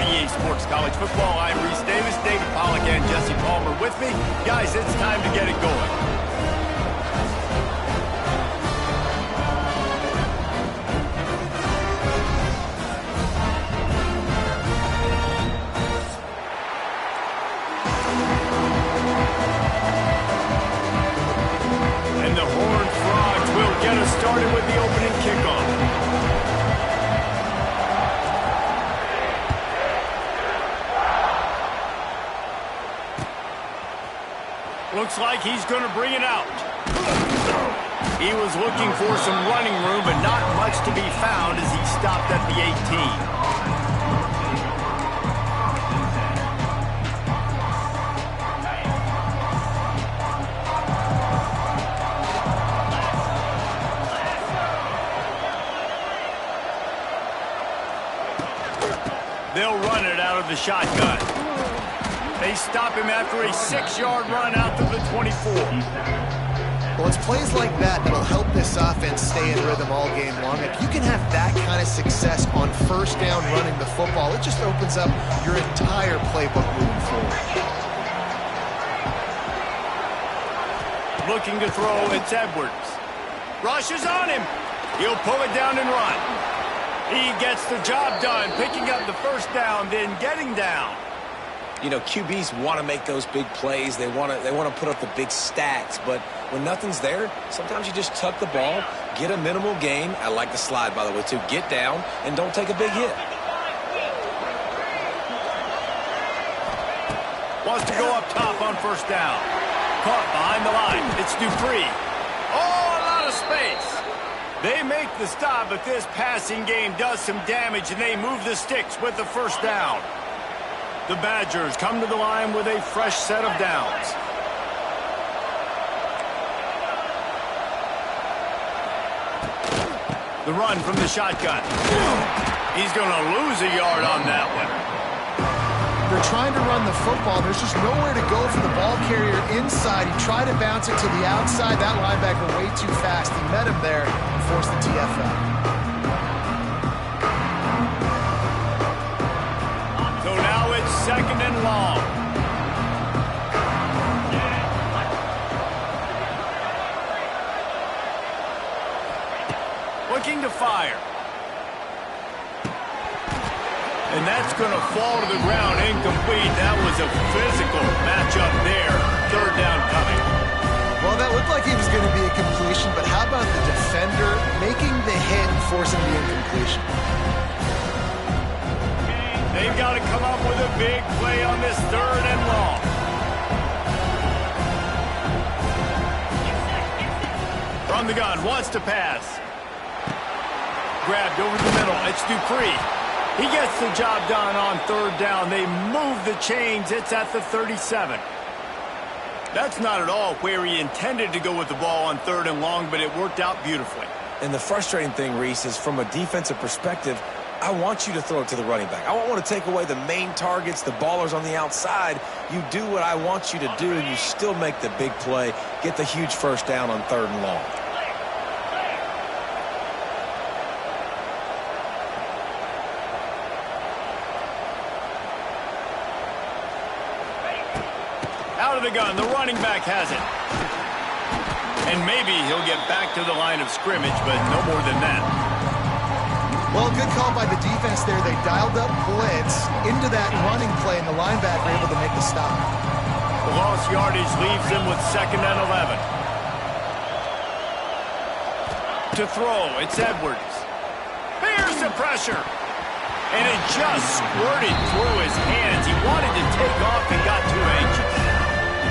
EA Sports College Football. I'm Reese Davis, David Pollack, and Jesse Palmer with me. Guys, it's time to get it going. And the Horned Frogs will get us started with the opening kickoff. Looks like he's going to bring it out. He was looking for some running room, but not much to be found as he stopped at the 18. They'll run it out of the shotgun. They stop him after a 6-yard run out to the 24. Well, it's plays like that that'll help this offense stay in rhythm all game long. If you can have that kind of success on first down running the football, it just opens up your entire playbook moving forward. Looking to throw, it's Edwards. Rush is on him. He'll pull it down and run. He gets the job done, picking up the first down, then getting down. You know, QBs want to make those big plays. They want to put up the big stats. But when nothing's there, sometimes you just tuck the ball, get a minimal gain. I like the slide, by the way, too. Get down and don't take a big hit. Wants to go up top on first down. Caught behind the line. It's Dupree. Oh, a lot of space. They make the stop, but this passing game does some damage, and they move the sticks with the first down. The Badgers come to the line with a fresh set of downs. The run from the shotgun. He's going to lose a yard on that one. They're trying to run the football. There's just nowhere to go for the ball carrier inside. He tried to bounce it to the outside. That linebacker way too fast. He met him there and forced the TFL. Second and long. Looking to fire. And that's going to fall to the ground incomplete. That was a physical matchup there. Third down coming. Well, that looked like he was going to be a completion, but how about the defender making the hit and forcing the incompletion? They've got to come up with a big play on this third and long. From the gun, wants to pass. Grabbed over the middle. It's Dupree. He gets the job done on third down. They move the chains. It's at the 37. That's not at all where he intended to go with the ball on third and long, but it worked out beautifully. And the frustrating thing, Reese, is from a defensive perspective, I want you to throw it to the running back. I don't want to take away the main targets, the ballers on the outside. You do what I want you to do, and you still make the big play, get the huge first down on third and long. Out of the gun, the running back has it. And maybe he'll get back to the line of scrimmage, but no more than that. Well, good call by the defense there. They dialed up blitz into that running play, and the linebacker able to make the stop. The lost yardage leaves them with second and 11. To throw, it's Edwards. Here's the pressure. And it just squirted through his hands. He wanted to take off and got too anxious.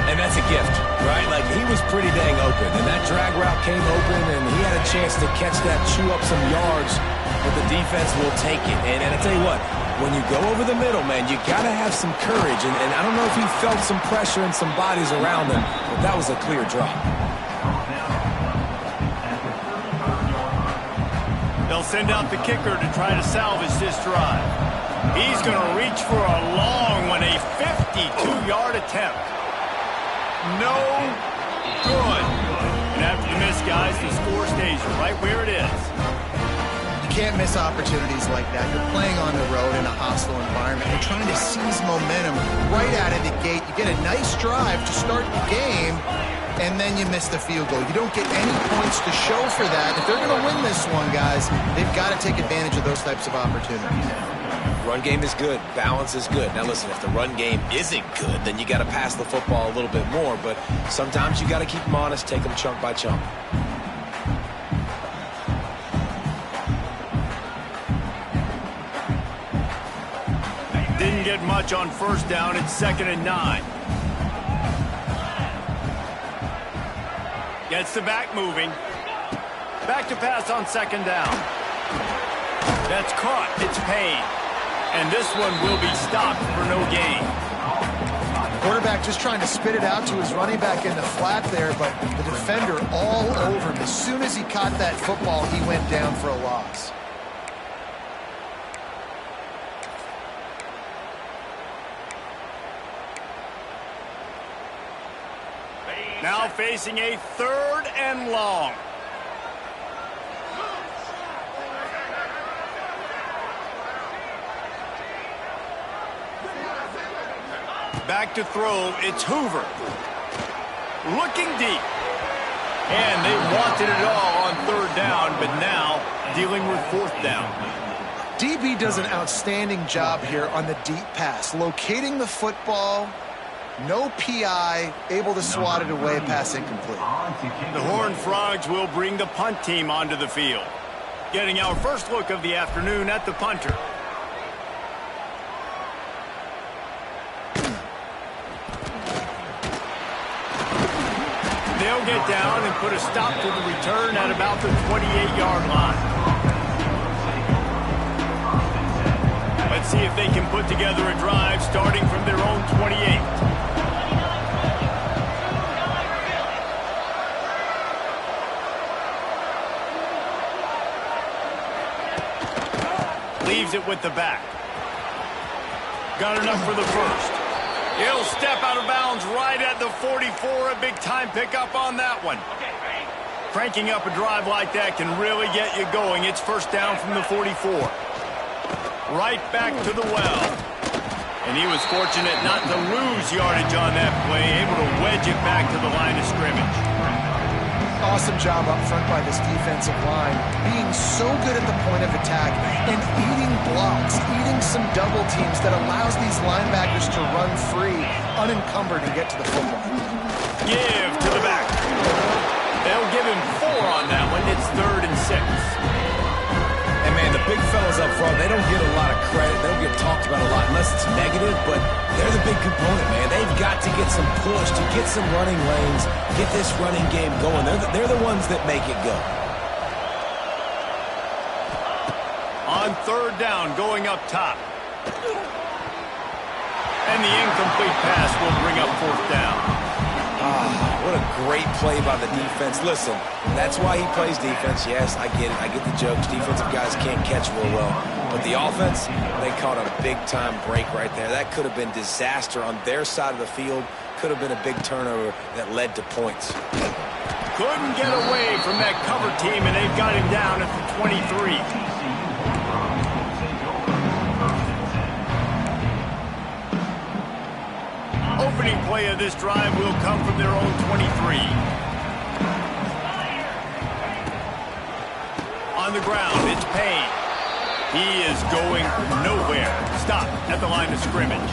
And that's a gift, right? Like, he was pretty dang open, and that drag route came open, and he had a chance to catch that, chew up some yards, but the defense will take it. And I tell you what, when you go over the middle, man, you got to have some courage, and I don't know if he felt some pressure and some bodies around him, but that was a clear drop. They'll send out the kicker to try to salvage this drive. He's going to reach for a long one, a 52-yard attempt. No good. And after the miss, guys, the score stays right where it is. You can't miss opportunities like that. You're playing on the road in a hostile environment. You're trying to seize momentum right out of the gate. You get a nice drive to start the game, and then you miss the field goal. You don't get any points to show for that. If they're going to win this one, guys, they've got to take advantage of those types of opportunities. Run game is good. Balance is good. Now, listen, if the run game isn't good, then you got to pass the football a little bit more. But sometimes you got to keep them honest, take them chunk by chunk. Didn't get much on first down. It's 2nd and 9. Gets the back moving. Back to pass on 2nd down. That's caught. It's Payne. And this one will be stopped for no gain. Quarterback just trying to spit it out to his running back in the flat there, but the defender all over him. As soon as he caught that football, he went down for a loss. Now facing a 3rd and long. Back to throw, it's Hoover. Looking deep. And they wanted it all on 3rd down, but now dealing with 4th down. DB does an outstanding job here on the deep pass, locating the football. No PI, able to swat it away, pass incomplete. The Horned Frogs will bring the punt team onto the field. Getting our first look of the afternoon at the punter. They'll get down and put a stop to the return at about the 28-yard line. Let's see if they can put together a drive starting from their own 28. Leaves it with the back. Got enough for the first. He'll step out of bounds right at the 44. A big-time pickup on that one. Cranking up a drive like that can really get you going. It's 1st down from the 44. Right back to the well. And he was fortunate not to lose yardage on that play, able to wedge it back to the line of scrimmage. Awesome job up front by this defensive line, being so good at the point of attack and eating blocks, eating some double teams that allows these linebackers to run free, unencumbered, and get to the football. Give to the back. They'll give him 4 on that one. It's 3rd and 6. And, man, the big fellas up front, they don't get a lot of credit. They don't get talked about a lot unless it's negative, but they're the big component, man. They've got to get some push, to get some running lanes, get this running game going. They're the ones that make it go. On 3rd down, going up top. And the incomplete pass will bring up 4th down. What a great play by the defense. Listen, that's why he plays defense. Yes, I get it. I get the jokes. Defensive guys can't catch real well. But the offense, they caught a big-time break right there. That could have been disaster on their side of the field. Could have been a big turnover that led to points. Couldn't get away from that cover team, and they've got him down at the 23. Opening play of this drive will come from their own 23. On the ground, it's Payne. He is going nowhere. Stop at the line of scrimmage.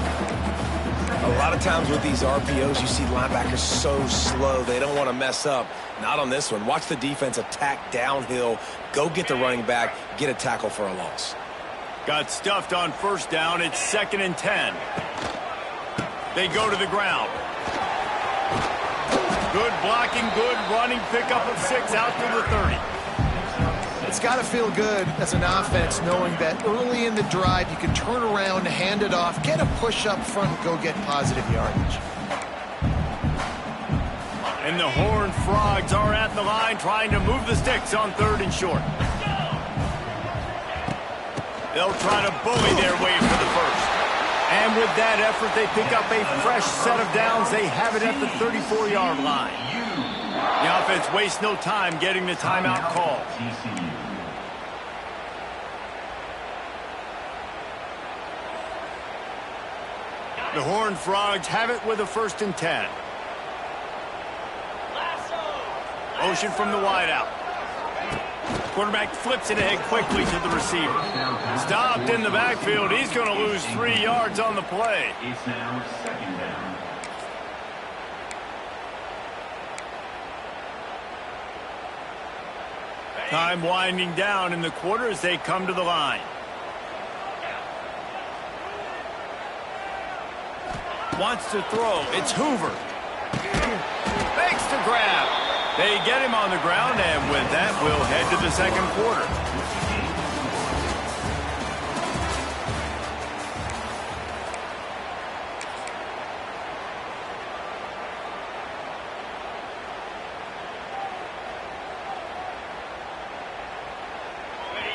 A lot of times with these RPOs, you see linebackers so slow. They don't want to mess up. Not on this one. Watch the defense attack downhill, go get the running back, get a tackle for a loss. Got stuffed on 1st down. It's 2nd and 10. They go to the ground. Good blocking, good running, pickup of 6 out to the 30. It's got to feel good as an offense knowing that early in the drive you can turn around, hand it off, get a push up front, and go get positive yardage. And the Horned Frogs are at the line trying to move the sticks on 3rd and short. They'll try to bully their way for the first. And with that effort, they pick up a fresh set of downs. They have it at the 34-yard line. The offense wastes no time getting the timeout call. The Horned Frogs have it with a 1st and 10. Motion from the wideout. Quarterback flips it ahead quickly to the receiver. Stopped in the backfield. He's going to lose 3 yards on the play. It's now 2nd down. Time winding down in the quarter as they come to the line. Wants to throw. It's Hoover. Makes the grab. They get him on the ground, and with that, we'll head to the 2nd quarter.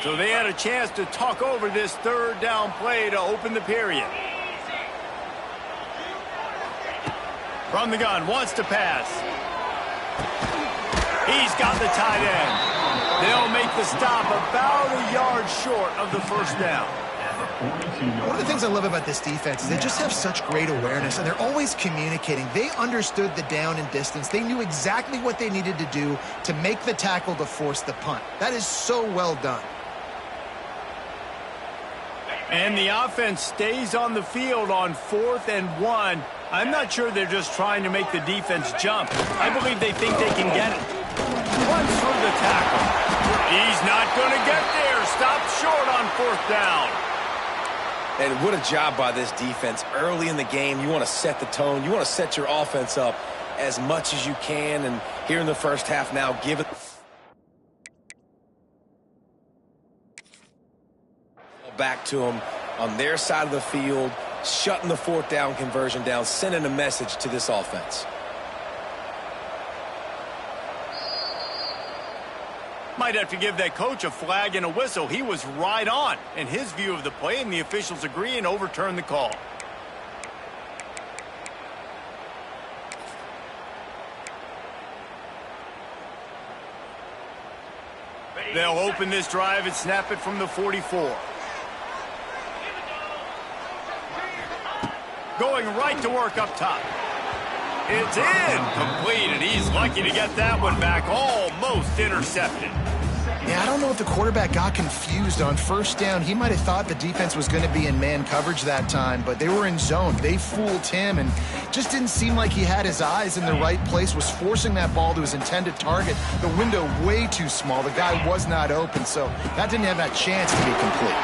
So they had a chance to talk over this 3rd down play to open the period. From the gun, wants to pass. He's got the tight end. They'll make the stop about a yard short of the 1st down. One of the things I love about this defense is they just have such great awareness, and they're always communicating. They understood the down and distance. They knew exactly what they needed to do to make the tackle to force the punt. That is so well done. And the offense stays on the field on 4th and 1. I'm not sure they're just trying to make the defense jump. I believe they think they can get it. Runs through the tackle. He's not going to get there. Stopped short on 4th down. And what a job by this defense. Early in the game, you want to set the tone. You want to set your offense up as much as you can. And here in the 1st half now, give it back to them on their side of the field, shutting the 4th down conversion down, sending a message to this offense. Might have to give that coach a flag and a whistle. He was right on in his view of the play, and the officials agree and overturn the call. They'll open this drive and snap it from the 44. Going right to work up top. It's incomplete, and he's lucky to get that one back. Almost intercepted. Yeah, I don't know if the quarterback got confused on 1st down. He might have thought the defense was going to be in man coverage that time, but they were in zone. They fooled him, and just didn't seem like he had his eyes in the right place, was forcing that ball to his intended target. The window way too small. The guy was not open, so that didn't have that chance to be complete.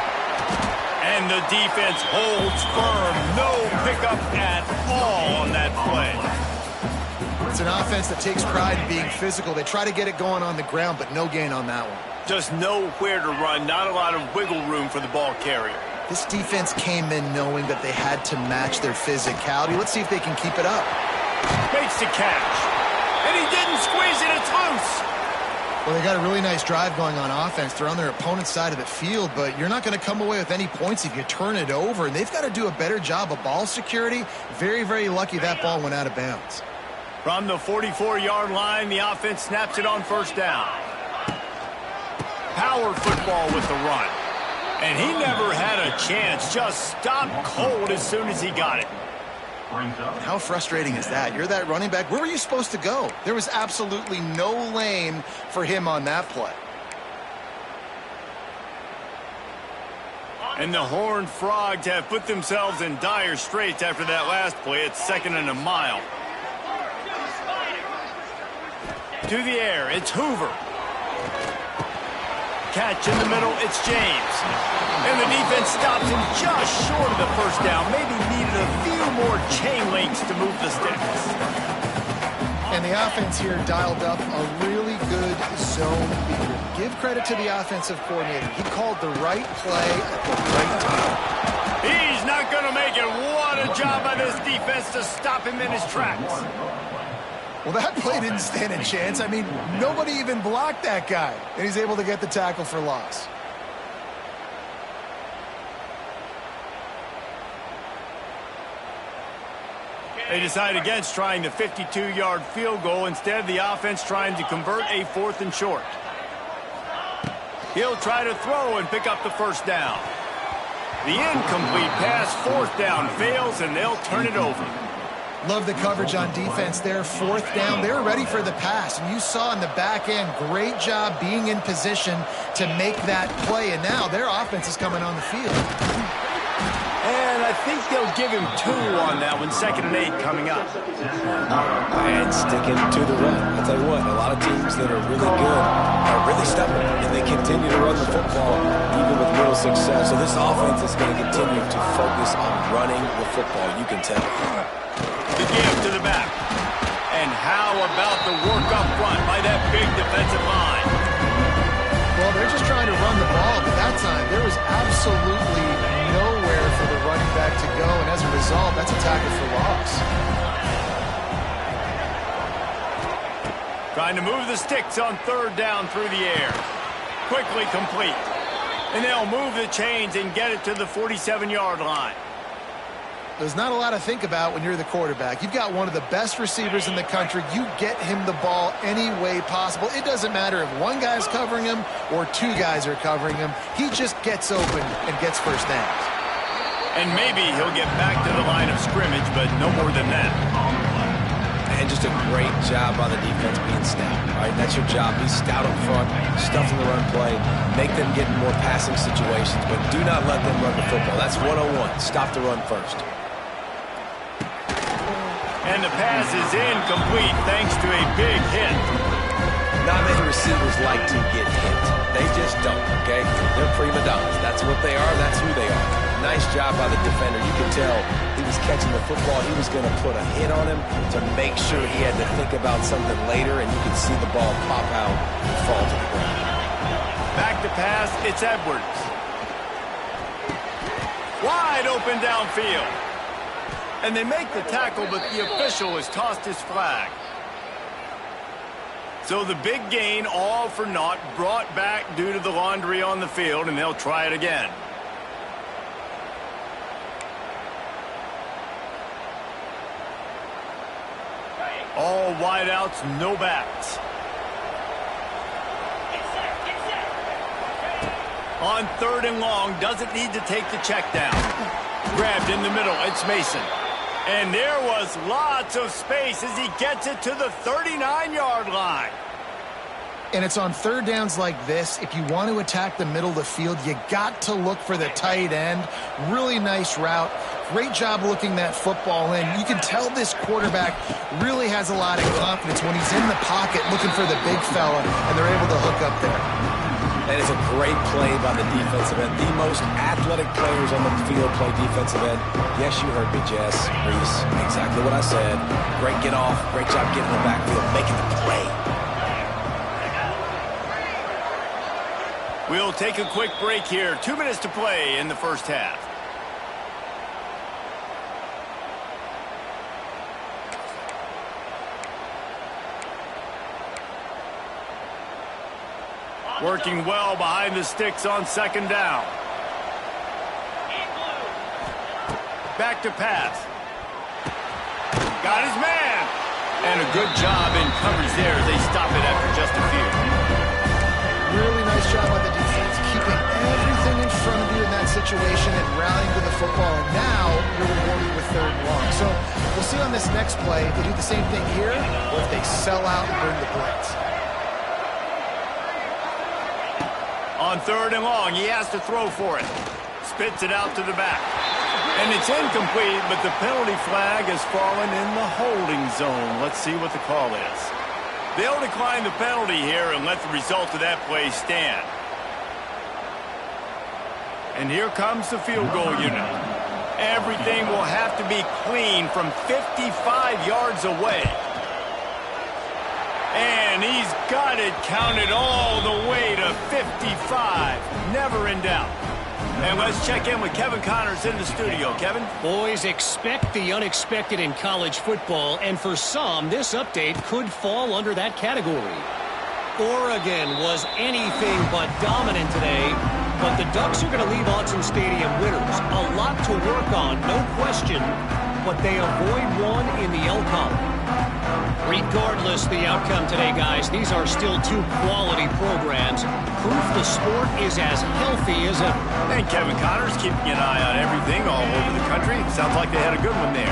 And the defense holds firm. No pickup at all on that play. It's an offense that takes pride in being physical. They try to get it going on the ground, but no gain on that one. Just nowhere to run. Not a lot of wiggle room for the ball carrier. This defense came in knowing that they had to match their physicality. Let's see if they can keep it up. Makes the catch. And he didn't squeeze it. It's loose. Well, they got a really nice drive going on offense. They're on their opponent's side of the field, but you're not going to come away with any points if you turn it over. And they've got to do a better job of ball security. Very, very lucky that ball went out of bounds. From the 44-yard line, the offense snaps it on 1st down. Power football with the run. And he never had a chance. Just stopped cold as soon as he got it. How frustrating is that? You're that running back. Where were you supposed to go? There was absolutely no lane for him on that play. And the Horned Frogs have put themselves in dire straits after that last play. It's 2nd and a mile. To the air, it's Hoover. Catch in the middle, it's James. And the defense stops him just short of the 1st down. Maybe needed a few more chain links to move the sticks. And the offense here dialed up a really good zone leader. Give credit to the offensive coordinator. He called the right play at the right time. He's not going to make it. What a job by this defense to stop him in his tracks. Well, that play didn't stand a chance. I mean, nobody even blocked that guy, and he's able to get the tackle for loss. They decide against trying the 52-yard field goal. Instead, the offense trying to convert a 4th and short. He'll try to throw and pick up the 1st down. The incomplete pass, fourth down, fails, and they'll turn it over. Love the coverage on defense there. Fourth down, they're ready for the pass. And you saw in the back end, great job being in position to make that play. And now their offense is coming on the field. And I think they'll give him 2 on that one. 2nd and 8 coming up. And sticking to the run. I'll tell you what, a lot of teams that are really good are really stubborn, and they continue to run the football even with little success. So this offense is going to continue to focus on running the football. You can tell. The give to the back. And how about the work up front by that big defensive line? Well, they're just trying to run the ball, but that time there was absolutely nowhere for the running back to go, and as a result, that's a tackle for loss. Trying to move the sticks on 3rd down through the air. Quickly complete. And they'll move the chains and get it to the 47-yard line. There's not a lot to think about when you're the quarterback. You've got one of the best receivers in the country. You get him the ball any way possible. It doesn't matter if one guy's covering him or 2 guys are covering him. He just gets open and gets first downs. And maybe he'll get back to the line of scrimmage, but no more than that. And just a great job by the defense being stout. All right, that's your job. Be stout up front, stuff in the run play, make them get in more passing situations, but do not let them run the football. That's 101. Stop the run first. And the pass is incomplete thanks to a big hit. Not many receivers like to get hit. They just don't, okay? They're prima donnas. That's what they are. That's who they are. Nice job by the defender. You can tell he was catching the football. He was going to put a hit on him to make sure he had to think about something later, and you can see the ball pop out and fall to the ground. Back to pass. It's Edwards. Wide open downfield. And they make the tackle, but the official has tossed his flag. So the big gain, all for naught, brought back due to the laundry on the field, and they'll try it again. All wideouts, no backs. On 3rd and long, doesn't need to take the check down. Grabbed in the middle, it's Mason. And there was lots of space as he gets it to the 39-yard line. And it's on 3rd downs like this. If you want to attack the middle of the field, you got to look for the tight end. Really nice route. Great job looking that football in. You can tell this quarterback really has a lot of confidence when he's in the pocket looking for the big fella, and they're able to hook up there. That is a great play by the defensive end. The most athletic players on the field play defensive end. Yes, you heard me, Jess, Reese. Exactly what I said. Great get off. Great job getting in the backfield, making the play. We'll take a quick break here. 2 minutes to play in the first half. Working well behind the sticks on 2nd down. Back to pass. Got his man. And a good job in coverage there. They stop it after just a few. Really nice job on the defense, keeping everything in front of you in that situation and rallying to the football. And now you're rewarded with 3rd and long. So we'll see on this next play if they do the same thing here or if they sell out and bring the blitz. On 3rd and long, he has to throw for it. Spits it out to the back. And it's incomplete, but the penalty flag has fallen in the holding zone. Let's see what the call is. They'll decline the penalty here and let the result of that play stand. And here comes the field goal unit. Everything will have to be clean from 55 yards away. And he's got it counted all the way to 55. Never in doubt. And let's check in with Kevin Connors in the studio. Kevin? Boys, expect the unexpected in college football, and for some, this update could fall under that category. Oregon was anything but dominant today, but the Ducks are going to leave Autzen Stadium winners. A lot to work on, no question, but they avoid one in the L column. Regardless the outcome today, guys, these are still two quality programs. Proof the sport is as healthy as ever. And Kevin Connor's keeping an eye on everything all over the country. Sounds like they had a good one there.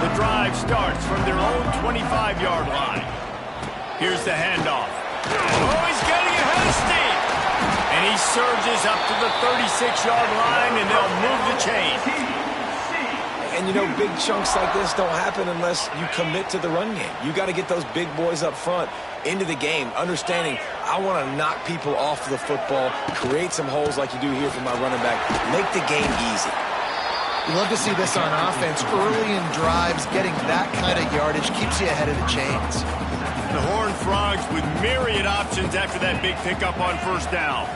The drive starts from their own 25-yard line. Here's the handoff. Oh, he's getting ahead of steam. And he surges up to the 36-yard line, and they'll move the chain. And, you know, big chunks like this don't happen unless you commit to the run game. You got to get those big boys up front into the game, understanding I want to knock people off the football, create some holes like you do here for my running back, make the game easy. You love to see this on offense. Early in drives, getting that kind of yardage keeps you ahead of the chains. The Horned Frogs with myriad options after that big pickup on first down.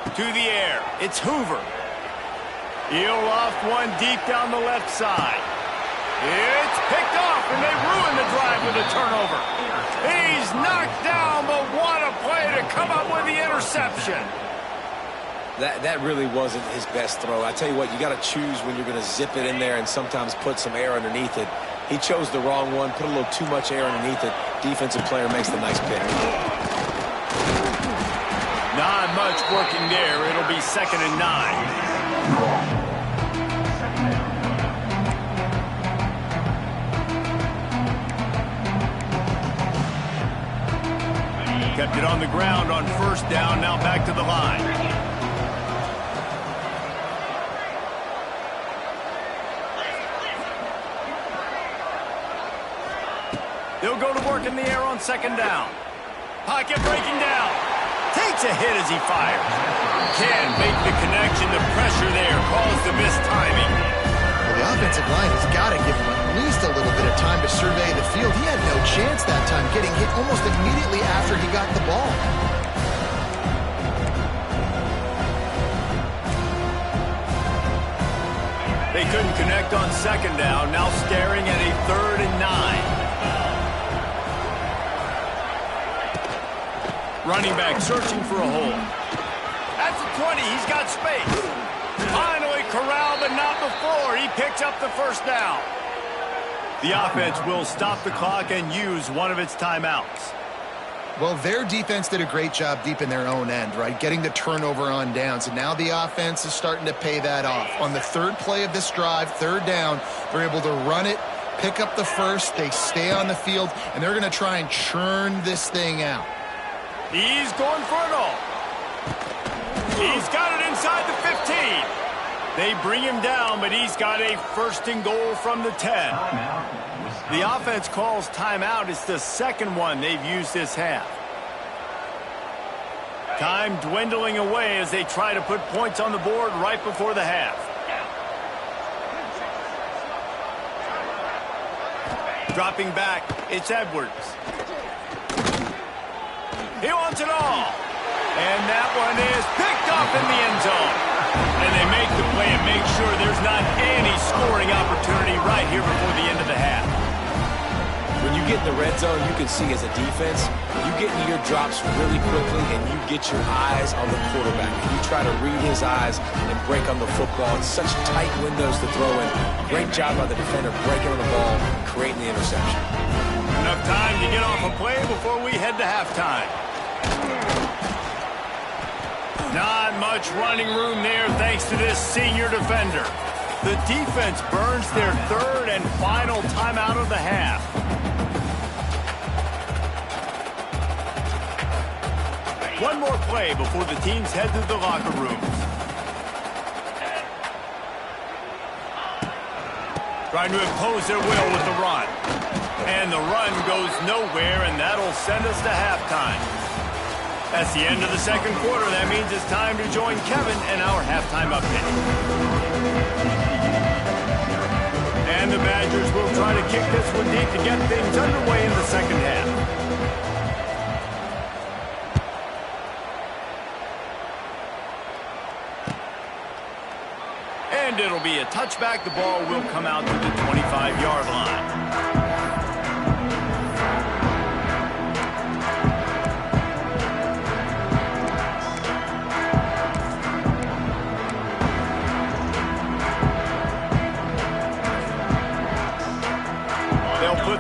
To the air, it's Hoover. He'll loft one deep down the left side. It's picked off, and they ruin the drive with a turnover. He's knocked down, but what a play to come up with the interception. That really wasn't his best throw. I tell you what, you got to choose when you're going to zip it in there and sometimes put some air underneath it. He chose the wrong one, put a little too much air underneath it. Defensive player makes the nice pick. Not much working there. It'll be 2nd and 9. Kept it on the ground on first down, now back to the line. They'll go to work in the air on 2nd down. Pocket breaking down. Takes a hit as he fires. Can't make the connection. The pressure there caused the missed timing. Well, the offensive line has got to give him at least a little bit of time to survey the field. He had no chance that time, getting hit almost immediately after he got the ball. They couldn't connect on 2nd down, now staring at a 3rd and 9. Running back searching for a hole. At the 20, he's got space. Finally corralled, but not before. He picks up the first down. The offense will stop the clock and use one of its timeouts. Well, their defense did a great job deep in their own end, right? Getting the turnover on downs. And now the offense is starting to pay that off. On the 3rd play of this drive, 3rd down, they're able to run it, pick up the first, they stay on the field, and they're going to try and churn this thing out. He's going for it all. He's got it inside the 15. They bring him down, but he's got a 1st and goal from the 10. The offense calls timeout. It's the 2nd one they've used this half. Time dwindling away as they try to put points on the board right before the half. Dropping back, it's Edwards. He wants it all. And that one is picked off in the end zone. And they make the play and make sure there's not any scoring opportunity right here before the end of the half. When you get in the red zone, you can see as a defense, you get into your drops really quickly and you get your eyes on the quarterback. And you try to read his eyes and break on the football. It's such tight windows to throw in. Great job by the defender breaking on the ball, creating the interception. Enough time to get off a play before we head to halftime. Not much running room there thanks to this senior defender. The defense burns their 3rd and final timeout of the half. One more play before the teams head to the locker rooms. Trying to impose their will with the run. And the run goes nowhere, and that'll send us to halftime. That's the end of the 2nd quarter. That means it's time to join Kevin in our halftime update. And the Badgers will try to kick this one deep to get things underway in the 2nd half. And it'll be a touchback. The ball will come out to the 25-yard line.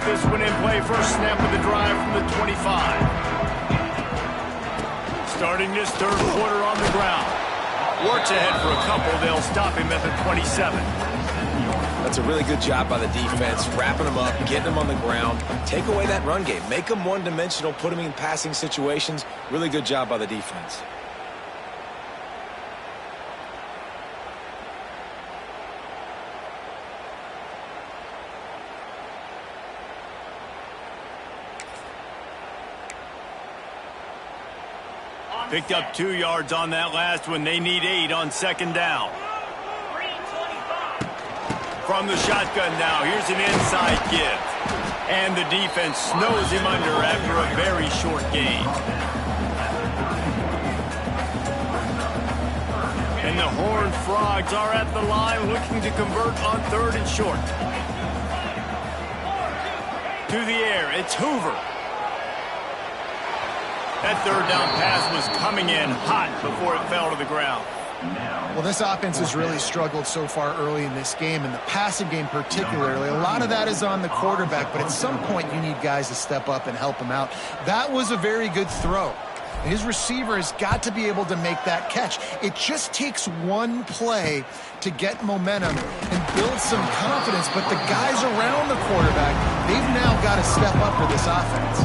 put this one in play. First snap of the drive from the 25. Starting this third quarter on the ground. Works ahead for a couple. They'll stop him at the 27. That's a really good job by the defense, wrapping them up, getting them on the ground. Take away that run game. Make them one-dimensional, put them in passing situations. Really good job by the defense. Picked up 2 yards on that last one. They need 8 on second down. From the shotgun now, here's an inside give. And the defense snows him under after a very short gain. And the Horned Frogs are at the line looking to convert on third and short. To the air, it's Hoover. That third down pass was coming in hot before it fell to the ground. Well, this offense has really struggled so far early in this game, and the passing game particularly. A lot of that is on the quarterback, but at some point you need guys to step up and help him out. That was a very good throw. His receiver has got to be able to make that catch. It just takes one play to get momentum and build some confidence, but the guys around the quarterback, they've now got to step up for this offense.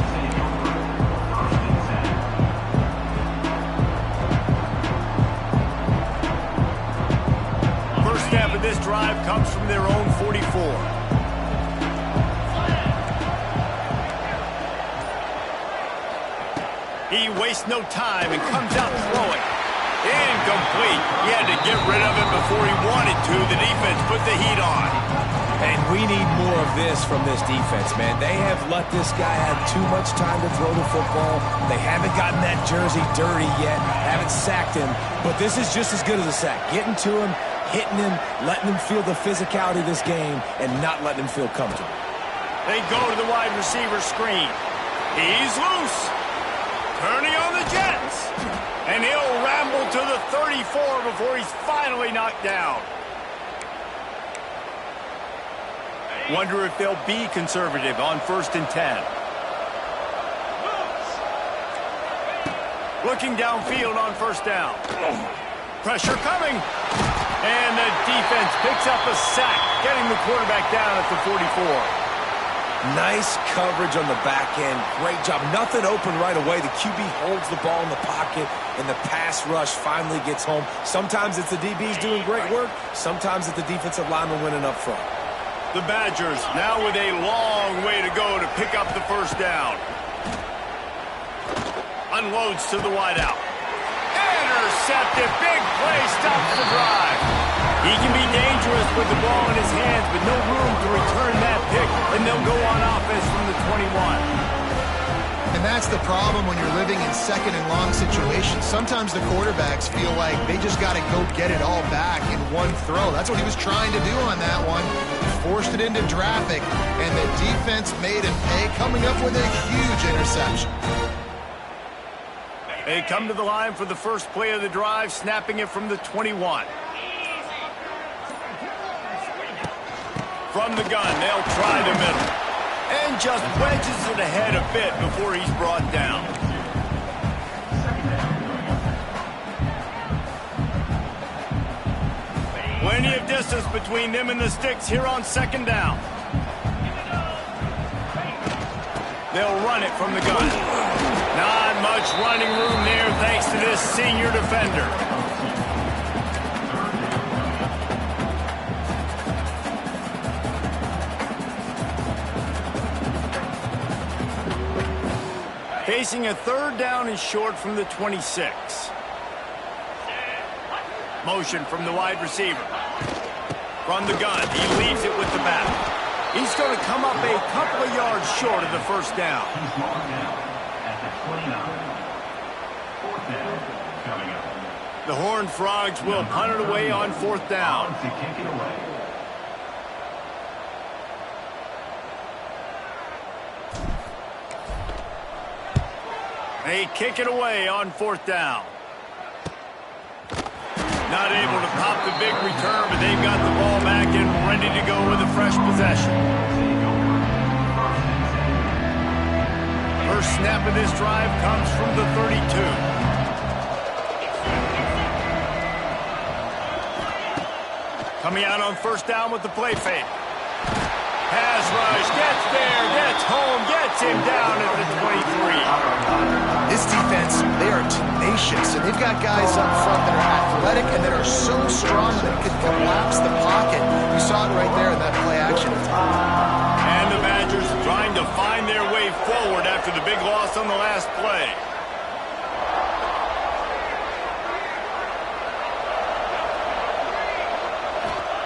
Snap of this drive comes from their own 44. He wastes no time and comes out throwing. Incomplete. He had to get rid of it before he wanted to. The defense put the heat on. And we need more of this from this defense, man. They have let this guy have too much time to throw the football. They haven't gotten that jersey dirty yet, haven't sacked him. But this is just as good as a sack. Getting to him, hitting him, letting him feel the physicality of this game, and not letting him feel comfortable. They go to the wide receiver screen. He's loose. Turning on the Jets. And he'll ramble to the 34 before he's finally knocked down. Wonder if they'll be conservative on 1st and 10. Looking downfield on 1st down. Pressure coming. And the defense picks up a sack, getting the quarterback down at the 44. Nice coverage on the back end. Great job. Nothing open right away. The QB holds the ball in the pocket, and the pass rush finally gets home. Sometimes it's the DBs doing great work. Sometimes it's the defensive lineman winning up front. The Badgers now with a long way to go to pick up the 1st down. Unloads to the wideout. Intercepted. Big play stops the drive. He can be dangerous with the ball in his hands, but no room to return that pick, and they'll go on offense from the 21. And that's the problem when you're living in second and long situations. Sometimes the quarterbacks feel like they just got to go get it all back in one throw. That's what he was trying to do on that one. He forced it into traffic, and the defense made him pay, coming up with a huge interception. They come to the line for the first play of the drive, snapping it from the 21. From the gun, they'll try the middle. And just wedges it ahead a bit before he's brought down. Plenty of distance between them and the sticks here on 2nd down. They'll run it from the gun. Not much running room there thanks to this senior defender. Facing a 3rd down and short from the 26. Motion from the wide receiver. From the gun, he leaves it with the back. He's going to come up a couple of yards short of the 1st down. He's marked down at the 29. 4th down coming up. The Horned Frogs will punt it away on 4th down. To kick it away. They kick it away on 4th down. Not able to pop the big return, but they've got the ball back and ready to go with a fresh possession. First snap of this drive comes from the 32. Coming out on first down with the play fake. Pass rush, gets there, gets home, gets him down at the 23. This defense, they are tenacious, and they've got guys up front that are athletic and that are so strong that they could collapse the pocket. You saw it right there in that play action. And the Badgers trying to find their way forward after the big loss on the last play.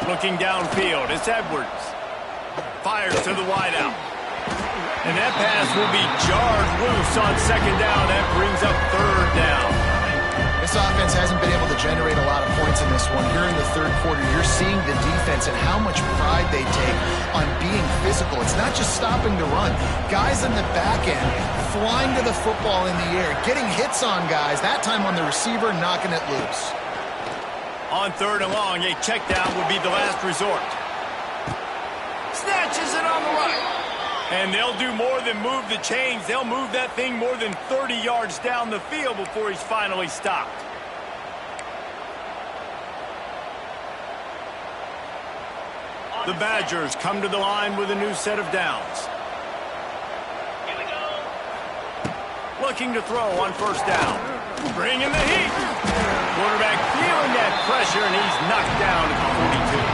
Looking downfield, it's Edwards. Fires to the wideout. And that pass will be jarred loose on second down. That brings up third down. This offense hasn't been able to generate a lot of points in this one. Here in the third quarter, you're seeing the defense and how much pride they take on being physical. It's not just stopping the run. Guys in the back end flying to the football in the air, getting hits on guys, that time on the receiver, knocking it loose. On third and long, a check down would be the last resort. Snatches it on the right. And they'll do more than move the chains. They'll move that thing more than 30 yards down the field before he's finally stopped. The Badgers come to the line with a new set of downs. Looking to throw on first down. Bringing the heat. Quarterback feeling that pressure, and he's knocked down at the 42.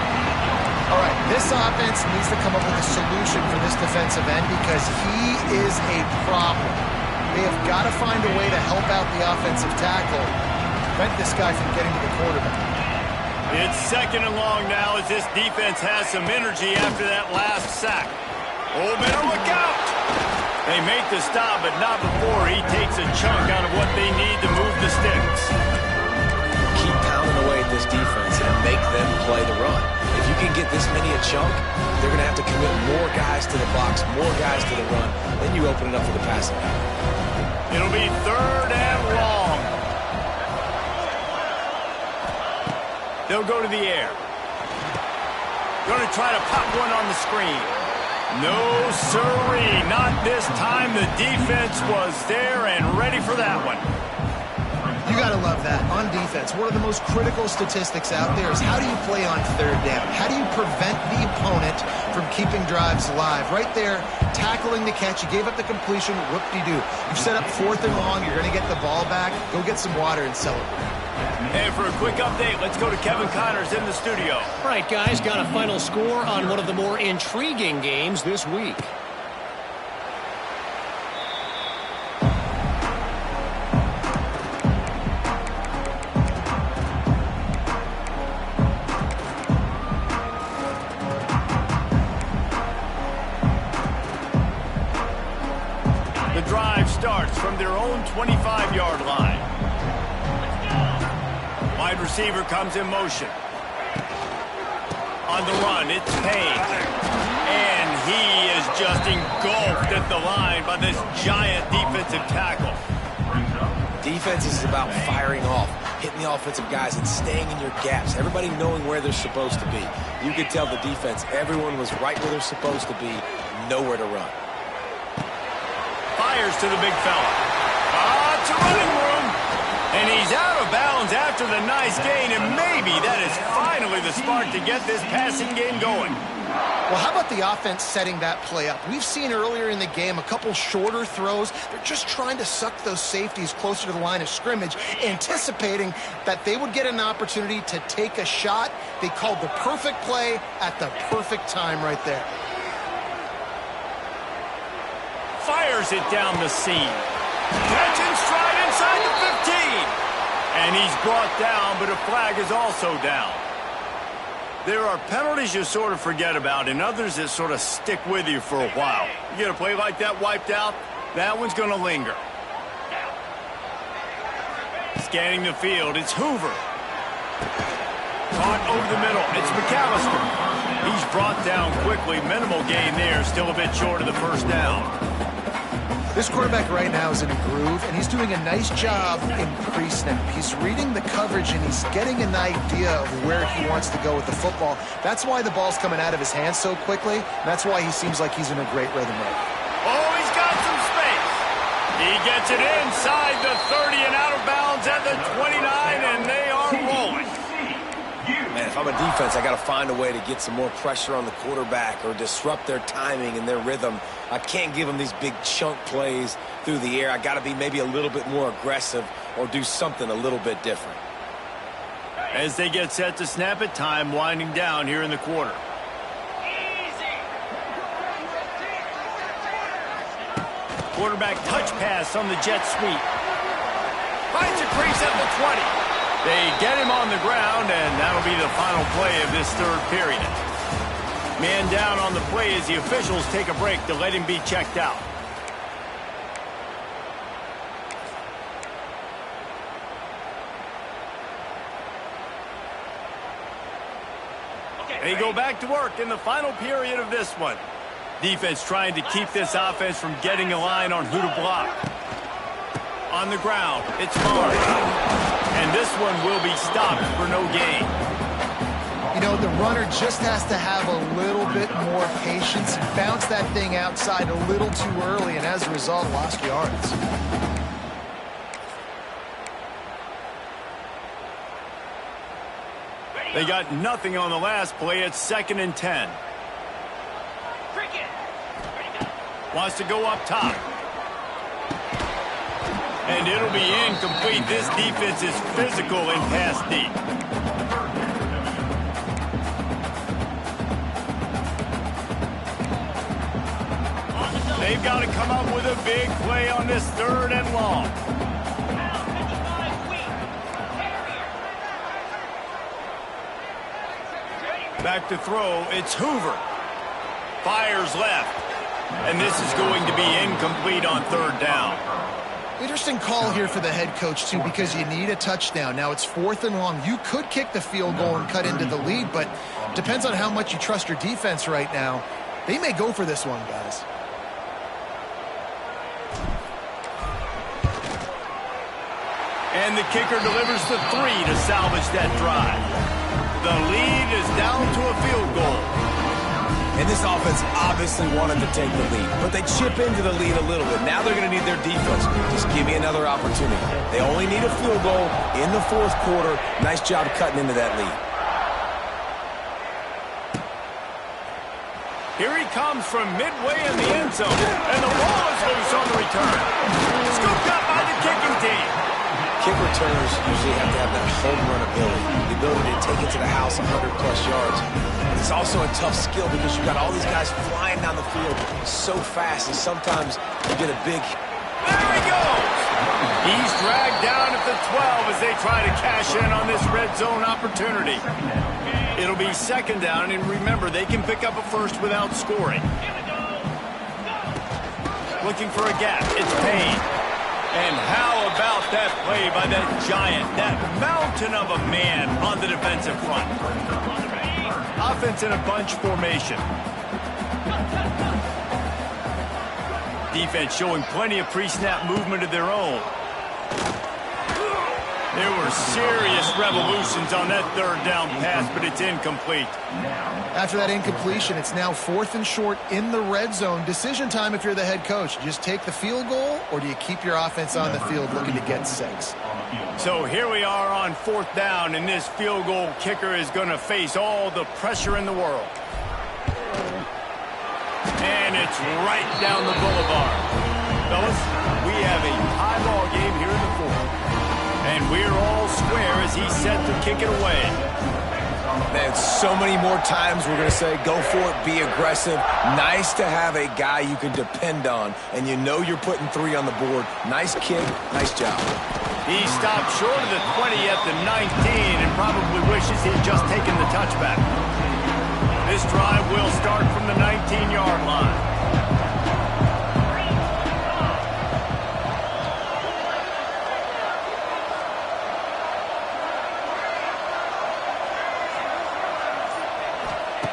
All right, this offense needs to come up with a solution for this defensive end because he is a problem. They have got to find a way to help out the offensive tackle, prevent this guy from getting to the quarterback. It's second and long now as this defense has some energy after that last sack. Oh, better look out! They make the stop, but not before he takes a chunk out of what they need to move the sticks. Keep pounding away at this defense and make them play the run. If you can get this many a chunk, they're going to have to commit more guys to the box, more guys to the run. Then you open it up for the passing game. It'll be third and long. They'll go to the air. Going to try to pop one on the screen. No, sirree, not this time. The defense was there and ready for that one. You got to love that. On defense, one of the most critical statistics out there is how do you play on third down? How do you prevent the opponent from keeping drives alive? Right there, tackling the catch. You gave up the completion. Whoop-de-doo. You've set up fourth and long. You're going to get the ball back. Go get some water and celebrate. And for a quick update, let's go to Kevin Connors in the studio. All right, guys, got a final score on one of the more intriguing games this week. The drive starts from their own 25-yard line. Wide receiver comes in motion. On the run, it's Payne. And he is just engulfed at the line by this giant defensive tackle. Defense is about firing off, hitting the offensive guys and staying in your gaps. Everybody knowing where they're supposed to be. You could tell the defense, everyone was right where they're supposed to be, nowhere to run. Fires to the big fella. It's a running room. And he's out of bounds after the nice gain, and maybe that is finally the spark to get this passing game going. Well, how about the offense setting that play up? We've seen earlier in the game a couple shorter throws. They're just trying to suck those safeties closer to the line of scrimmage, anticipating that they would get an opportunity to take a shot. They called the perfect play at the perfect time right there. Fires it down the seam. Catch and stride inside the 15. And he's brought down, but a flag is also down. There are penalties you sort of forget about and others that sort of stick with you for a while. You get a play like that wiped out, that one's going to linger. Scanning the field, it's Hoover. Caught over the middle, it's McAllister. He's brought down quickly, minimal gain there, still a bit short of the first down. This quarterback right now is in a groove, and he's doing a nice job in pre-snap. He's reading the coverage, and he's getting an idea of where he wants to go with the football. That's why the ball's coming out of his hands so quickly. That's why he seems like he's in a great rhythm right now. Oh, he's got some space. He gets it inside the 30 and out of bounds at the 29, and they are rolling. Man, if I'm a defense, I got to find a way to get some more pressure on the quarterback or disrupt their timing and their rhythm. I can't give them these big chunk plays through the air. I got to be maybe a little bit more aggressive or do something a little bit different. As they get set to snap it, time winding down here in the quarter. Quarterback touch pass on the jet sweep. Finds a crease at the 20. They get him on the ground, and that'll be the final play of this third period. Man down on the play as the officials take a break to let him be checked out. They go back to work in the final period of this one. Defense trying to keep this offense from getting a line on who to block. On the ground, it's Barnes. And this one will be stopped for no gain. You know, the runner just has to have a little bit more patience. Bounce that thing outside a little too early, and as a result, lost yards. They got nothing on the last play. It's 2nd and 10. Wants to go up top. And it'll be incomplete. This defense is physical and pass deep. They've got to come up with a big play on this 3rd and long. Back to throw. It's Hoover. Fires left. And this is going to be incomplete on 3rd down. Interesting call here for the head coach, too, because you need a touchdown. Now it's 4th and long. You could kick the field goal and cut into the lead, but depends on how much you trust your defense right now. They may go for this one, guys. And the kicker delivers the 3 to salvage that drive. The lead is down to a field goal. And this offense obviously wanted to take the lead, but they chip into the lead a little bit. Now they're going to need their defense. Just give me another opportunity. They only need a field goal in the 4th quarter. Nice job cutting into that lead. Here he comes from midway in the end zone, and the ball is loose on the return. Scooped up by the kicking team. Kick returners usually have to have that home run ability, the ability to take it to the house 100-plus yards. But it's also a tough skill because you've got all these guys flying down the field so fast, and sometimes you get a big... There he goes! He's dragged down at the 12 as they try to cash in on this red zone opportunity. It'll be 2nd down, and remember, they can pick up a first without scoring. Looking for a gap. It's Payne. And how about that play by that giant, that mountain of a man on the defensive front? Offense in a bunch formation. Defense showing plenty of pre-snap movement of their own. There were serious revolutions on that 3rd down pass, but it's incomplete. After that incompletion, it's now 4th and short in the red zone. Decision time if you're the head coach. Just take the field goal, or do you keep your offense on the field looking to get 6? So here we are on 4th down, and this field goal kicker is going to face all the pressure in the world. And it's right down the boulevard. Fellas, we have a high ball game here in the 4th. And we're all square as he's set to kick it away. Man, so many more times we're going to say, go for it, be aggressive. Nice to have a guy you can depend on, and you know you're putting 3 on the board. Nice kick, nice job. He stopped short of the 20 at the 19 and probably wishes he'd just taken the touchback. This drive will start from the 19-yard line.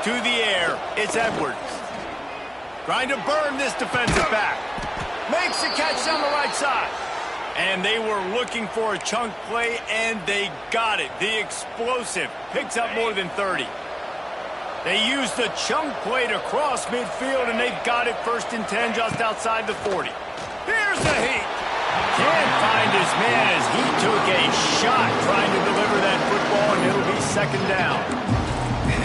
To the air, it's Edwards. Trying to burn this defensive back. Makes the catch down the right side. And they were looking for a chunk play, and they got it. The explosive picks up more than 30. They used the chunk play to cross midfield, and they've got it 1st and 10 just outside the 40. Here's the heat. Can't find his man as he took a shot trying to deliver that football, and it'll be second down.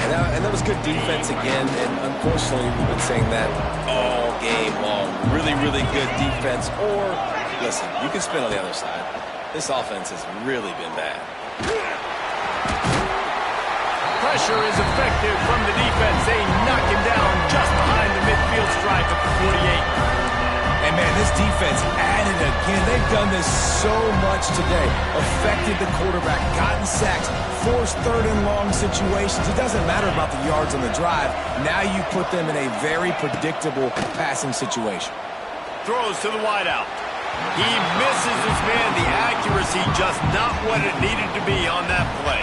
And that was good defense again, and unfortunately we've been saying that all game long. Really, really good defense. Or, listen, you can spin on the other side. This offense has really been bad. Pressure is effective from the defense. They knock him down just behind the midfield stripe at the 48. And, man, this defense added again. They've done this so much today. Affected the quarterback, gotten sacks, forced third and long situations. It doesn't matter about the yards on the drive. Now you put them in a very predictable passing situation. Throws to the wideout. He misses his man. The accuracy just not what it needed to be on that play.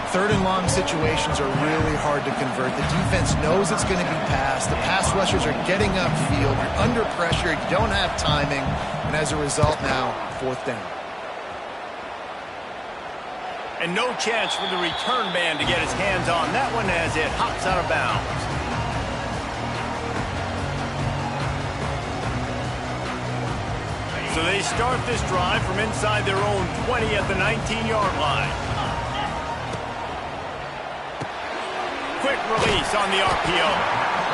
Third and long situations are really hard to convert. The defense knows it's going to be passed. The pass rushers are getting upfield. You're under pressure. You don't have timing. And as a result now, fourth down. And no chance for the return man to get his hands on that one as it hops out of bounds. So they start this drive from inside their own 20 at the 19-yard line. Quick release on the RPO.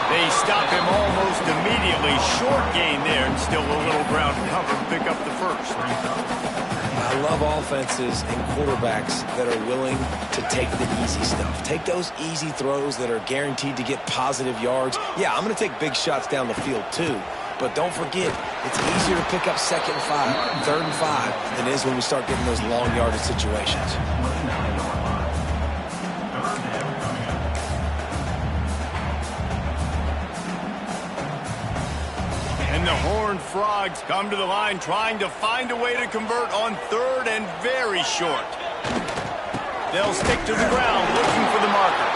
They stop him almost immediately. Short gain there, and still a little ground cover to pick up the first. I love offenses and quarterbacks that are willing to take the easy stuff. Take those easy throws that are guaranteed to get positive yards. Yeah, I'm going to take big shots down the field too. But don't forget, it's easier to pick up second and 5, third and 5 than it is when we start getting those long yardage situations. And the Horned Frogs come to the line trying to find a way to convert on third and very short. They'll stick to the ground looking for the marker.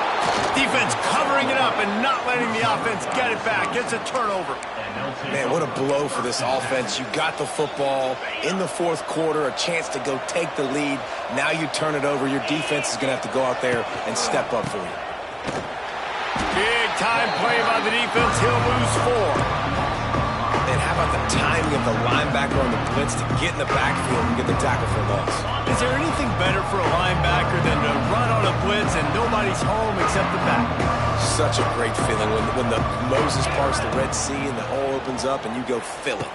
Defense covering it up and not letting the offense get it back. It's a turnover. Man, what a blow for this offense. You got the football in the fourth quarter, a chance to go take the lead. Now you turn it over. Your defense is going to have to go out there and step up for you. Big time play by the defense. He'll lose 4. And how about the timing of the linebacker on the blitz to get in the backfield and get the tackle for loss? Is there anything better for a linebacker than to run on a blitz and nobody's home except the back? Such a great feeling when the Moses parts the Red Sea and the hole opens up and you go fill it.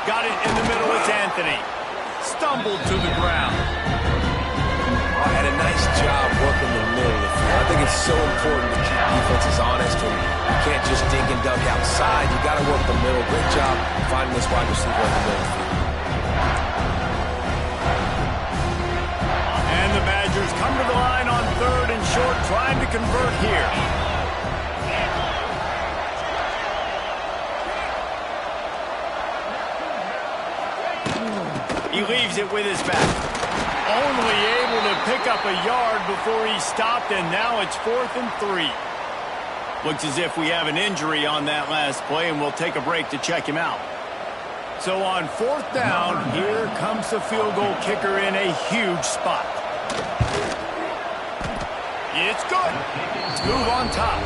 Got it in the middle. It's Anthony. Stumbled to the ground. Had a nice job working the middle of the field. I think it's so important to keep defenses honest, and you can't just dig and dug outside. You got to work the middle. Great job finding this wide receiver in the middle of the field. And the Badgers come to the line on third and short, trying to convert here. He leaves it with his back. Only able to pick up a yard before he stopped, and now it's 4th and 3. Looks as if we have an injury on that last play, and we'll take a break to check him out. So on 4th down, here comes the field goal kicker in a huge spot. It's good. Let's move on top.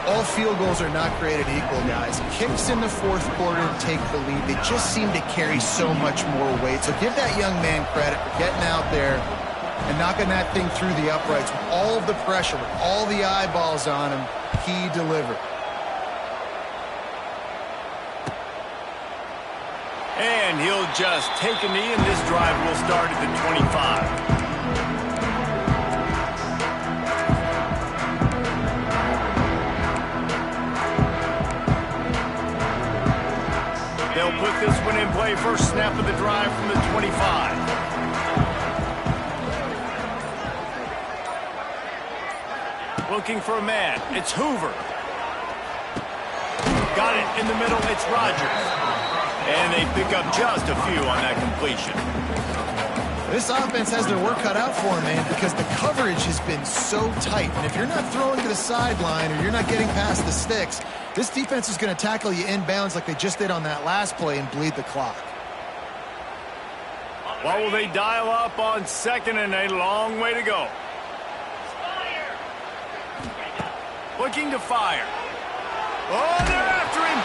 All field goals are not created equal, guys. Kicks in the fourth quarter to take the lead. They just seem to carry so much more weight. So give that young man credit for getting out there and knocking that thing through the uprights with all of the pressure, with all the eyeballs on him. He delivered. And he'll just take a knee, and this drive will start at the 25. They'll put this one in play. First snap of the drive from the 25. Looking for a man. It's Hoover. Got it in the middle. It's Rogers. And they pick up just a few on that completion. This offense has their work cut out for them, man, because the coverage has been so tight. And if you're not throwing to the sideline or you're not getting past the sticks, this defense is going to tackle you inbounds like they just did on that last play and bleed the clock. What will they dial up on second, and a long way to go? Looking to fire. Oh, they're after him.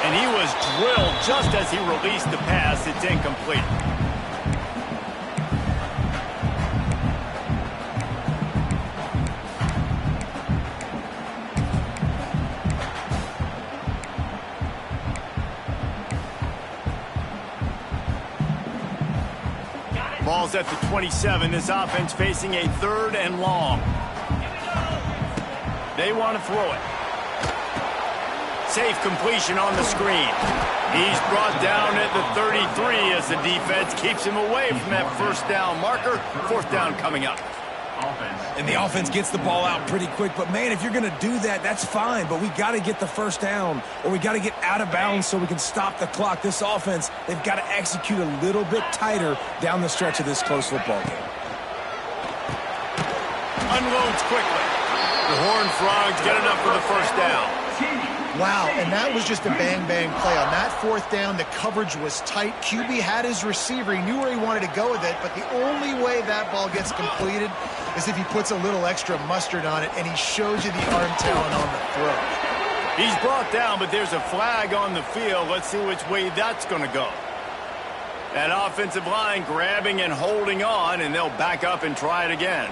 And he was drilled just as he released the pass. It's incomplete. Ball's at the 27. This offense facing a 3rd and long. They want to throw it. Safe completion on the screen. He's brought down at the 33 as the defense keeps him away from that first down marker. 4th down coming up. And the offense gets the ball out pretty quick. But, man, if you're going to do that, that's fine. But we got to get the first down, or we got to get out of bounds so we can stop the clock. This offense, they've got to execute a little bit tighter down the stretch of this close football game. Unloads quickly. The Horned Frogs get enough for the first down. Wow, and that was just a bang-bang play. On that 4th down, the coverage was tight. QB had his receiver. He knew where he wanted to go with it, but the only way that ball gets completed is if he puts a little extra mustard on it, and he shows you the arm talent on the throw. He's brought down, but there's a flag on the field. Let's see which way that's going to go. That offensive line grabbing and holding on, and they'll back up and try it again.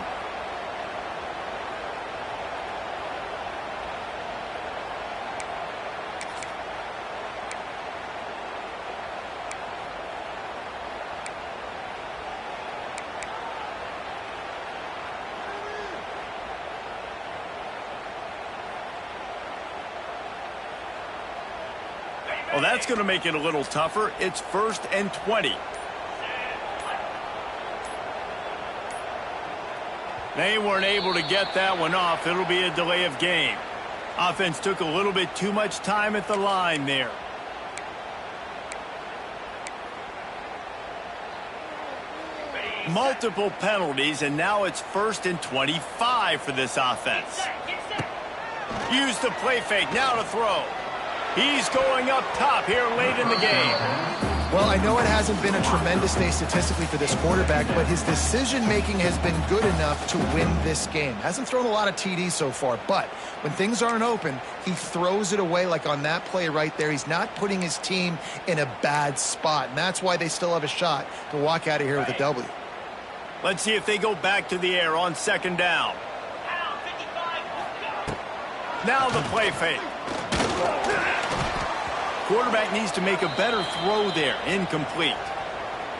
Well, that's going to make it a little tougher. It's 1st and 20. They weren't able to get that one off. It'll be a delay of game. Offense took a little bit too much time at the line there. Multiple penalties, and now it's 1st and 25 for this offense. Use the play fake. Now to throw. He's going up top here late in the game. Well, I know it hasn't been a tremendous day statistically for this quarterback, but his decision-making has been good enough to win this game. Hasn't thrown a lot of TDs so far, but when things aren't open, he throws it away like on that play right there. He's not putting his team in a bad spot, and that's why they still have a shot to walk out of here with a W. Let's see if they go back to the air on 2nd down. Now the play fake. Quarterback needs to make a better throw there. Incomplete.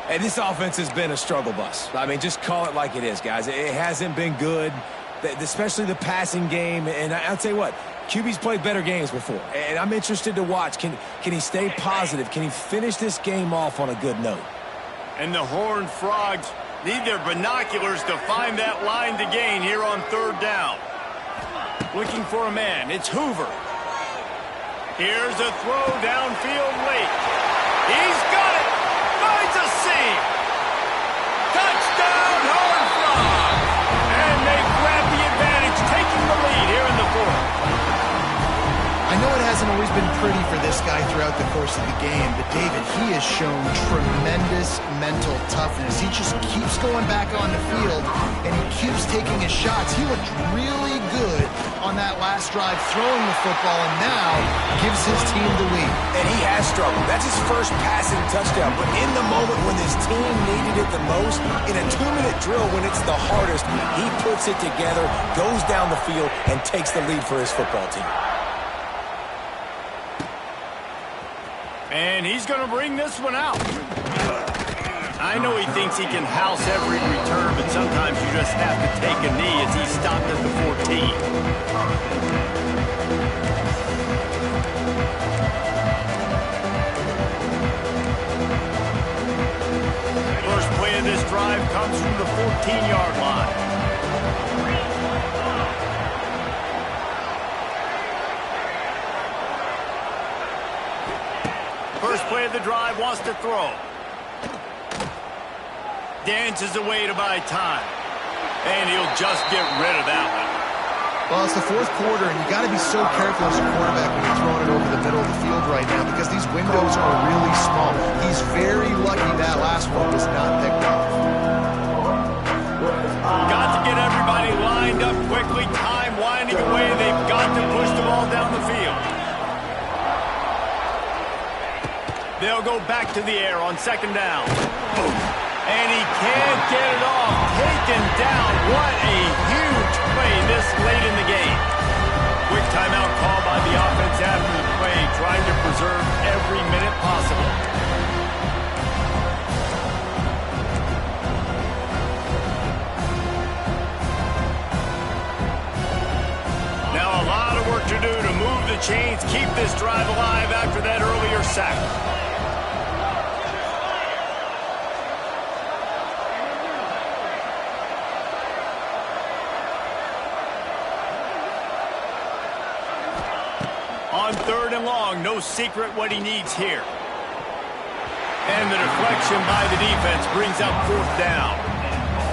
And this offense has been a struggle bus. I mean, just call it like it is, guys. It hasn't been good, especially the passing game. And I'll tell you what, QB's played better games before. And I'm interested to watch. Can he stay positive? Can he finish this game off on a good note? And the Horned Frogs need their binoculars to find that line to gain here on 3rd down. Looking for a man. It's Hoover. Here's a throw downfield late. He's got it. Finds a seam. Touchdown, Horned Frogs. And they grab the advantage, taking the lead here in the 4th. I know it hasn't always been pretty for this guy throughout the course of the game, but David, he has shown tremendous mental toughness. He just keeps going back on the field, and he keeps taking his shots. He looked really good on that last drive throwing the football, and now gives his team the lead. And he has struggled. That's his first passing touchdown. But in the moment when his team needed it the most, in a 2-minute drill when it's the hardest, he puts it together, goes down the field, and takes the lead for his football team. And he's going to bring this one out. I know he thinks he can house every return, but sometimes you just have to take a knee as he stopped at the 14. First play of this drive comes from the 14-yard line. First play of the drive, wants to throw. Dances away to buy time. And he'll just get rid of that one. Well, it's the 4th quarter, and you got to be so careful as a quarterback when you're throwing it over the middle of the field right now because these windows are really small. He's very lucky that last one was not picked off. Got to get everybody lined up quickly. Time winding away. They've got to push the ball down the field. They'll go back to the air on second down. Boom. And he can't get it off. Taken down. What a huge play this late in the game. Quick timeout call by the offense after the play, trying to preserve every minute possible. Now a lot of work to do to move the chains, keep this drive alive after that earlier sack. On third and long, no secret what he needs here. And the deflection by the defense brings up fourth down.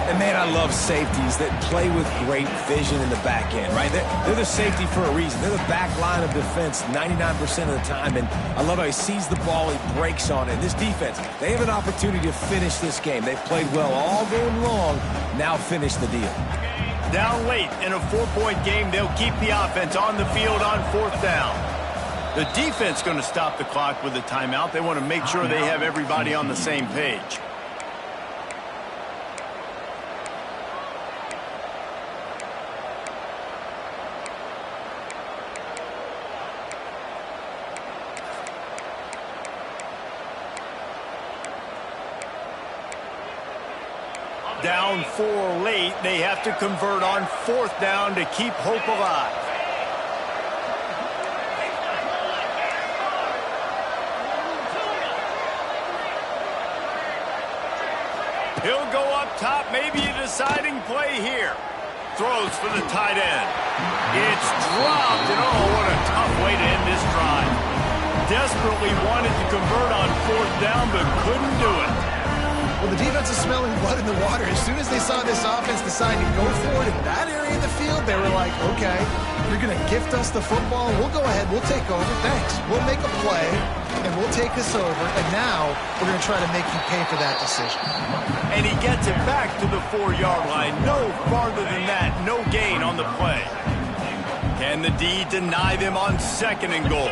And, man, I love safeties that play with great vision in the back end, right? They're the safety for a reason. They're the back line of defense 99% of the time, and I love how he sees the ball, he breaks on it. This defense, they have an opportunity to finish this game. They've played well all game long, now finish the deal. Down late in a 4-point game, they'll keep the offense on the field on fourth down. The defense going to stop the clock with a timeout. They want to make sure they have everybody on the same page. Down 4 late, they have to convert on fourth down to keep hope alive. He'll go up top, maybe a deciding play here. Throws for the tight end. It's dropped, and oh, what a tough way to end this drive. Desperately wanted to convert on fourth down, but couldn't do it. Well, the defense is smelling blood in the water. As soon as they saw this offense decide to go for it in that area of the field, they were like, okay, you're going to gift us the football. We'll go ahead. We'll take over. Thanks. We'll make a play, and we'll take this over. And now we're going to try to make you pay for that decision. And he gets it back to the 4-yard line. No farther than that. No gain on the play. Can the D deny them on second and goal?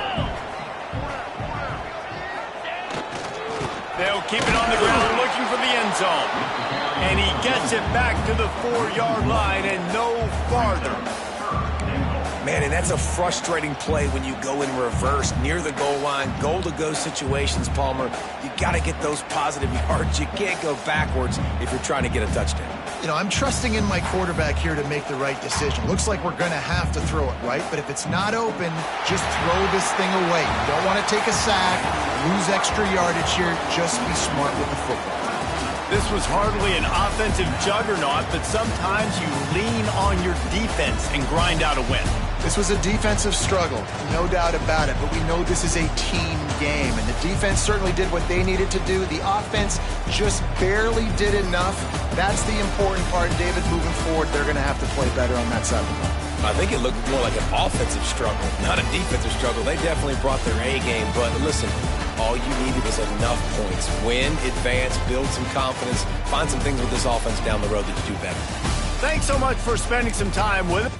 They'll keep it on the ground looking for the end zone. And he gets it back to the 4-yard line and no farther. Man, and that's a frustrating play when you go in reverse near the goal line, goal-to-go situations, Palmer. You got to get those positive yards. You can't go backwards if you're trying to get a touchdown. You know, I'm trusting in my quarterback here to make the right decision. Looks like we're going to have to throw it, right? But if it's not open, just throw this thing away. You don't want to take a sack, lose extra yardage here. Just be smart with the football. This was hardly an offensive juggernaut, but sometimes you lean on your defense and grind out a win. This was a defensive struggle, no doubt about it, but we know this is a team game, and the defense certainly did what they needed to do. The offense just barely did enough. That's the important part, David, moving forward. They're going to have to play better on that side of the ball. I think it looked more like an offensive struggle, not a defensive struggle. They definitely brought their A game, but listen, all you needed was enough points. Win, advance, build some confidence, find some things with this offense down the road that you do better. Thanks so much for spending some time with us.